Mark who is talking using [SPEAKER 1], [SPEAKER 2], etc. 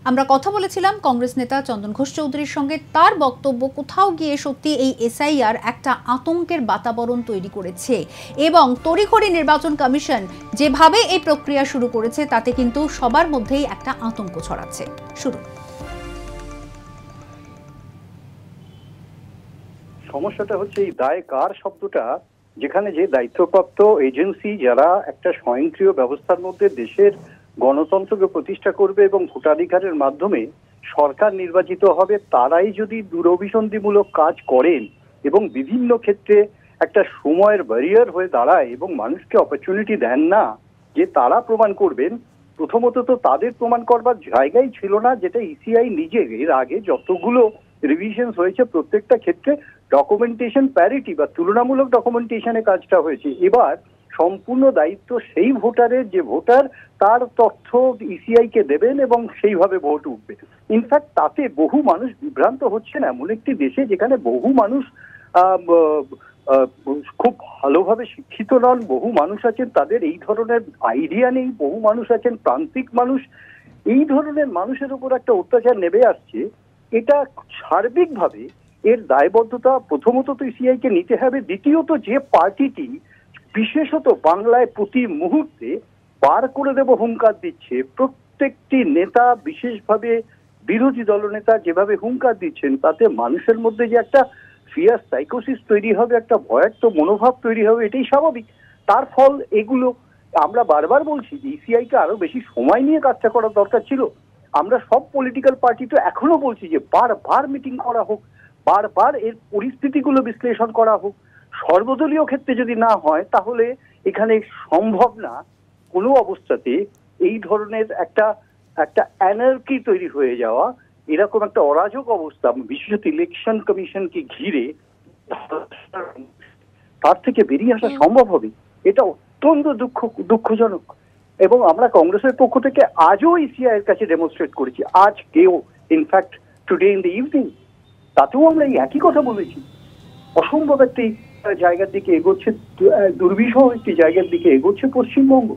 [SPEAKER 1] আমরা কথা বলেছিলাম কংগ্রেস নেতা চন্দন ঘোষ চৌধুরীর সঙ্গে। তার বক্তব্য কোথাও গিয়ে সত্যি এই এসআইআর একটা আতঙ্কের বাতাবরণ তৈরি করেছে এবং তড়িঘড়ি নির্বাচন কমিশন যেভাবে এই প্রক্রিয়া শুরু করেছে তাতে কিন্তু সবার মধ্যেই একটা আতঙ্ক ছড়াচ্ছে। শুরু
[SPEAKER 2] সমস্যাটা হচ্ছে এই দায় কার শব্দটা, যেখানে যে দায়িত্বপ্রাপ্ত এজেন্সি যারা একটা স্বয়ংক্রিয় ব্যবস্থার মধ্যে দেশের গণতন্ত্রকে প্রতিষ্ঠা করবে এবং ভোটাধিকারের মাধ্যমে সরকার নির্বাচিত হবে, তারাই যদি দুরভিসন্ধিমূলক কাজ করেন এবং বিভিন্ন ক্ষেত্রে একটা সময়ের ব্যারিয়ার হয়ে দাঁড়ায় এবং মানুষকে অপরচুনিটি দেন না যে তারা প্রমাণ করবেন, প্রথমত তো তাদের প্রমাণ করবার জায়গাই ছিল না। যেটা ইসিআই নিজে এর আগে যতগুলো রিভিশনস হয়েছে প্রত্যেকটা ক্ষেত্রে ডকুমেন্টেশন প্যারিটি বা তুলনামূলক ডকুমেন্টেশনে কাজটা হয়েছে। এবার সম্পূর্ণ দায়িত্ব সেই ভোটারের, যে ভোটার তার তথ্য ইসিআই কে দেবেন এবং সেইভাবে ভোট উঠবে। ইনফ্যাক্ট তাতে বহু মানুষ বিভ্রান্ত হচ্ছেন এমন একটি দেশে যেখানে বহু মানুষ খুব ভালোভাবে শিক্ষিত নন, বহু মানুষ আছেন তাদের এই ধরনের আইডিয়া নেই, বহু মানুষ আছেন প্রান্তিক মানুষ। এই ধরনের মানুষের উপর একটা অত্যাচার নেমে আসছে। এটা সার্বিকভাবে এর দায়বদ্ধতা প্রথমত তো ইসিআই কে নিতে হবে, দ্বিতীয়ত যে পার্টিটি বিশেষত বাংলায় প্রতি মুহূর্তে বার করে দেব হুঙ্কার দিচ্ছে, প্রত্যেকটি নেতা বিশেষভাবে বিরোধী দলনেতা যেভাবে হুঙ্কার দিচ্ছেন, তাতে মানুষের মধ্যে যে একটা ফিয়ার সাইকোসিস তৈরি হবে, একটা ভয়ার্থ মনোভাব তৈরি হবে, এটাই স্বাভাবিক। তার ফল এগুলো। আমরা বারবার বলছি যে ইসিআই কে আরো বেশি সময় নিয়ে কাজটা করার দরকার ছিল। আমরা সব পলিটিক্যাল পার্টি তো এখনো বলছি যে বারবার মিটিং করা হোক, বারবার এর পরিস্থিতিগুলো বিশ্লেষণ করা হোক। সর্বদলীয় ক্ষেত্রে যদি না হয় তাহলে এখানে সম্ভব না কোনো অবস্থাতে এই ধরনের একটা অ্যানার্কি তৈরি হয়ে যাওয়া, এরকম একটা অরাজক অবস্থা বিশেষত ইলেকশন কমিশনকে ঘিরে, তার থেকে বেরিয়ে আসা সম্ভব হবে। এটা অত্যন্ত দুঃখজনক। এবং আমরা কংগ্রেসের পক্ষ থেকে আজও ইসিআই এর কাছে ডেমনস্ট্রেট করেছি, আজকেও in fact today in the evening, তাতেও আমরা এই একই কথা বলেছি। অসম্ভব একটি জায়গার দিকে এগোচ্ছে, দুর্বিষহ একটি জায়গার দিকে এগোচ্ছে পশ্চিমবঙ্গ।